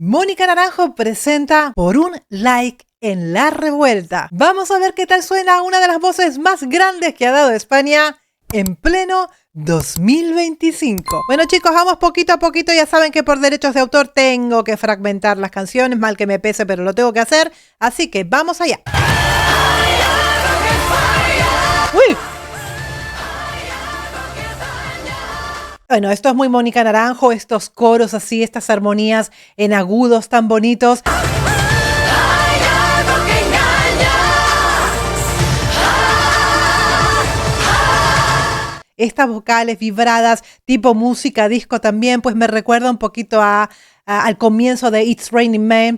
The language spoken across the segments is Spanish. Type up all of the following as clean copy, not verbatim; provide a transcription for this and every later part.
Mónica Naranjo presenta Por un like en La Revuelta. Vamos a ver qué tal suena una de las voces más grandes que ha dado España en pleno 2025. Bueno, chicos, vamos poquito a poquito. Ya saben que por derechos de autor tengo que fragmentar las canciones, mal que me pese, pero lo tengo que hacer. Así que vamos allá. ¡Uy! Bueno, esto es muy Mónica Naranjo, estos coros así, estas armonías en agudos tan bonitos. Estas vocales vibradas, tipo música disco también, pues me recuerda un poquito al comienzo de It's Raining Men.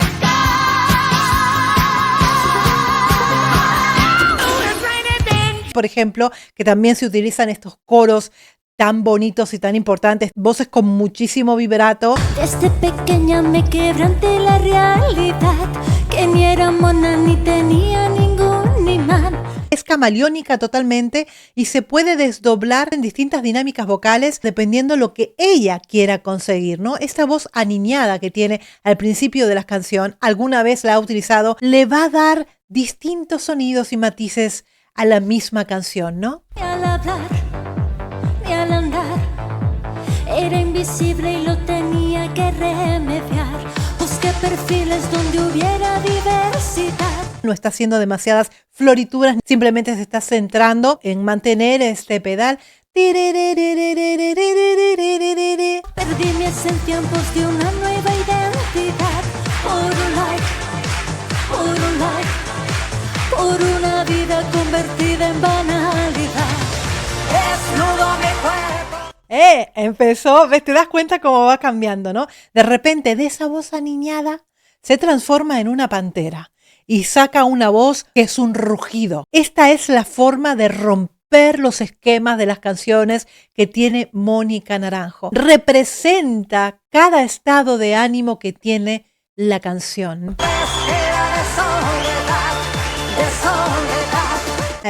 Por ejemplo, que también se utilizan estos coros tan bonitos y tan importantes, voces con muchísimo vibrato. Desde pequeña me quebranté la realidad, que ni era mona ni tenía ningún imán. Es camaleónica totalmente y se puede desdoblar en distintas dinámicas vocales dependiendo lo que ella quiera conseguir, ¿no? Esta voz aniñada que tiene al principio de la canción, alguna vez la ha utilizado, le va a dar distintos sonidos y matices a la misma canción, ¿no? Ni al hablar, ni al andar, era invisible y lo tenía que remediar. Busqué perfiles donde hubiera diversidad. No está haciendo demasiadas florituras, simplemente se está centrando en mantener este pedal. Perdí mi esencia en pos de una nueva identidad. Por un like, por un like, por una vida convertida en banalidad. Desnudo mi cuerpo. Empezó, ¿ves? Te das cuenta cómo va cambiando, ¿no? De repente de esa voz aniñada se transforma en una pantera y saca una voz que es un rugido. Esta es la forma de romper los esquemas de las canciones que tiene Mónica Naranjo. Representa cada estado de ánimo que tiene la canción.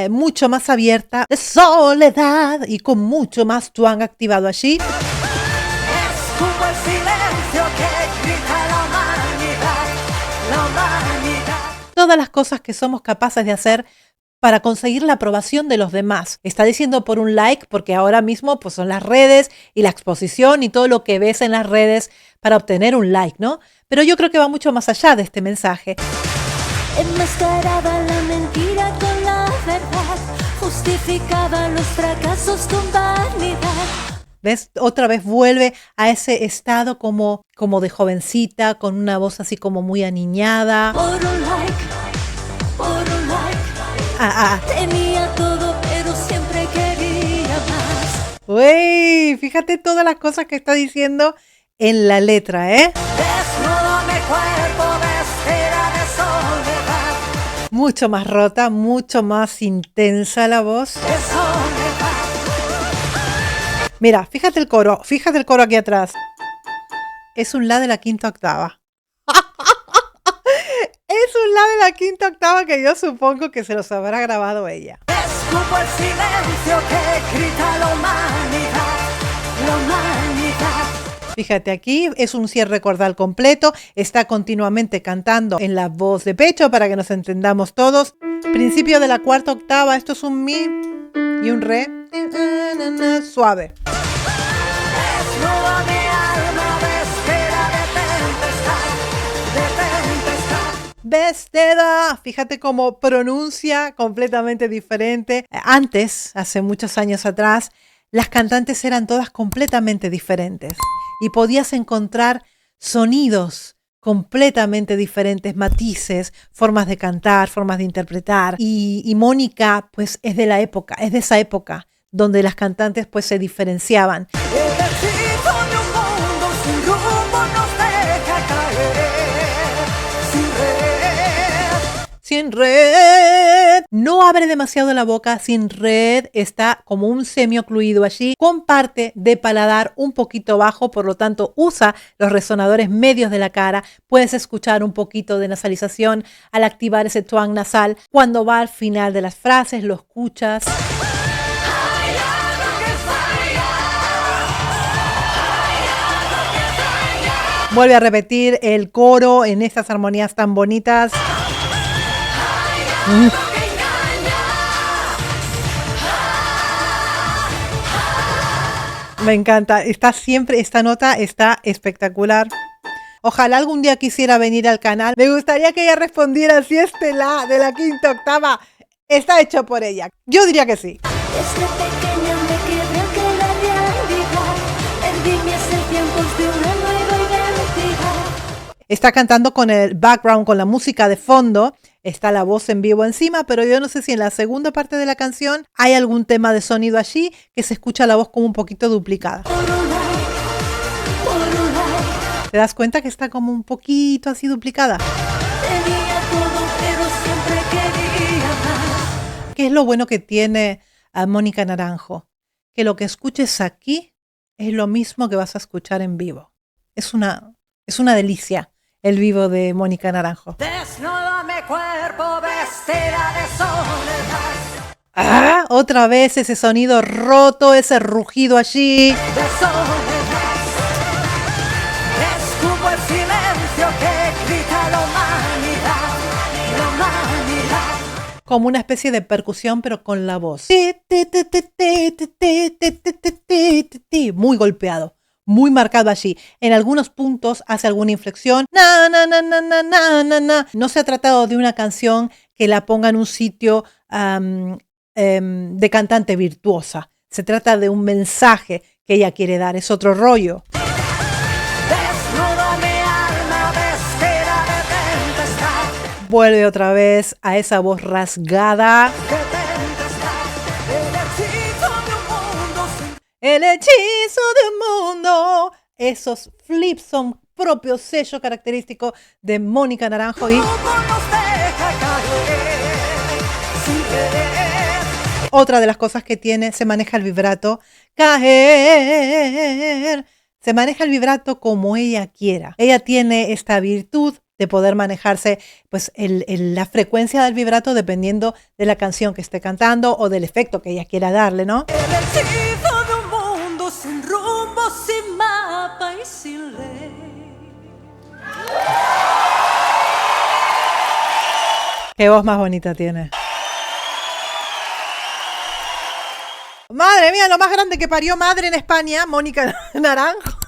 Mucho más abierta, de soledad y con mucho más twang activado allí. Es como el silencio que grita la humanidad, la humanidad. Todas las cosas que somos capaces de hacer para conseguir la aprobación de los demás. Está diciendo por un like porque ahora mismo pues, son las redes y la exposición y todo lo que ves en las redes para obtener un like, ¿no? Pero yo creo que va mucho más allá de este mensaje. Enmascaraba la mentira con la verdad, justificaba los fracasos con vanidad. ¿Ves? Otra vez vuelve a ese estado como de jovencita, con una voz así como muy aniñada. Por un like, por un like. Tenía todo, pero siempre quería más. Uy, fíjate todas las cosas que está diciendo en la letra, ¿eh? Desnudo mi cuerpo, vestida de soledad. Mucho más rota, mucho más intensa la voz. De soledad. Mira, fíjate el coro aquí atrás. Es un la de la quinta octava. Es un la de la quinta octava que yo supongo que se los habrá grabado ella. Escupo el silencio que grita la humanidad, la humanidad. Fíjate, aquí es un cierre cordal completo, está continuamente cantando en la voz de pecho para que nos entendamos todos. Principio de la cuarta octava, esto es un mi y un re suave. Desnudo mi alma, vestida de tempestad, Vestida, fíjate cómo pronuncia completamente diferente. Antes, hace muchos años atrás, las cantantes eran todas completamente diferentes y podías encontrar sonidos completamente diferentes, matices, formas de cantar, formas de interpretar. Y Mónica, pues, es de esa época donde las cantantes, pues, se diferenciaban. El vestido de un mundo sin rumbo nos deja caer, sin red. Sin red. No abre demasiado la boca, Sin red está como un semiocluido allí, con parte de paladar un poquito bajo, por lo tanto usa los resonadores medios de la cara. Puedes escuchar un poquito de nasalización al activar ese twang nasal. Cuando va al final de las frases, lo escuchas. Vuelve a repetir el coro en estas armonías tan bonitas. Me encanta, está siempre, esta nota está espectacular. Ojalá algún día quisiera venir al canal. Me gustaría que ella respondiera si este la de la quinta octava está hecho por ella. Yo diría que sí. Desde pequeña me quedé que la realidad. Perdí mi esencia en pos de una nueva identidad. Está cantando con el background, con la música de fondo. Está la voz en vivo encima, pero yo no sé si en la segunda parte de la canción hay algún tema de sonido allí que se escucha la voz como un poquito duplicada. ¿Te das cuenta que está como un poquito así duplicada? Tenía todo, pero siempre quería más. ¿Qué es lo bueno que tiene a Mónica Naranjo? Que lo que escuches aquí es lo mismo que vas a escuchar en vivo. Es una delicia el vivo de Mónica Naranjo. Desnuda mi cuerpo vestida de soledad. ¡Ah! Otra vez ese sonido roto, ese rugido allí. De soledad. Escupo el silencio que grita la humanidad. La humanidad. Como una especie de percusión, pero con la voz. Muy golpeado, muy marcado allí. En algunos puntos hace alguna inflexión. Na, na, na, na, na, na, na, na. No se ha tratado de una canción que la ponga en un sitio de cantante virtuosa. Se trata de un mensaje que ella quiere dar. Es otro rollo. Desnudo mi alma vestida de tempestad. Vuelve otra vez a esa voz rasgada. De tempestad. El hechizo de un mundo sin El hechizo de un mundo. Esos flips son propio sello característico de Mónica Naranjo. Y rumbo nos deja caer. Sin querer. otra de las cosas que tiene, se maneja el vibrato. Caer. Se maneja el vibrato como ella quiera. Ella tiene esta virtud de poder manejarse pues la frecuencia del vibrato dependiendo de la canción que esté cantando o del efecto que ella quiera darle, ¿no? El hechizo de un mundo sin rumbo, sin mapa y sin ley. Qué voz más bonita tiene. Madre mía, lo más grande que parió madre en España, Mónica Naranjo.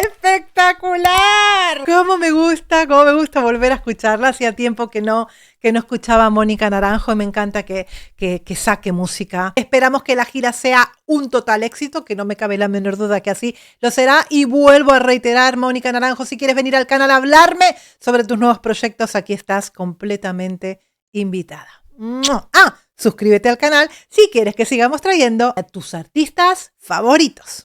¡Espectacular! Cómo me gusta volver a escucharla. Hacía tiempo que no escuchaba a Mónica Naranjo y me encanta que saque música. Esperamos que la gira sea un total éxito, que no me cabe la menor duda que así lo será. Y vuelvo a reiterar, Mónica Naranjo, si quieres venir al canal a hablarme sobre tus nuevos proyectos, aquí estás completamente invitada. Suscríbete al canal si quieres que sigamos trayendo a tus artistas favoritos.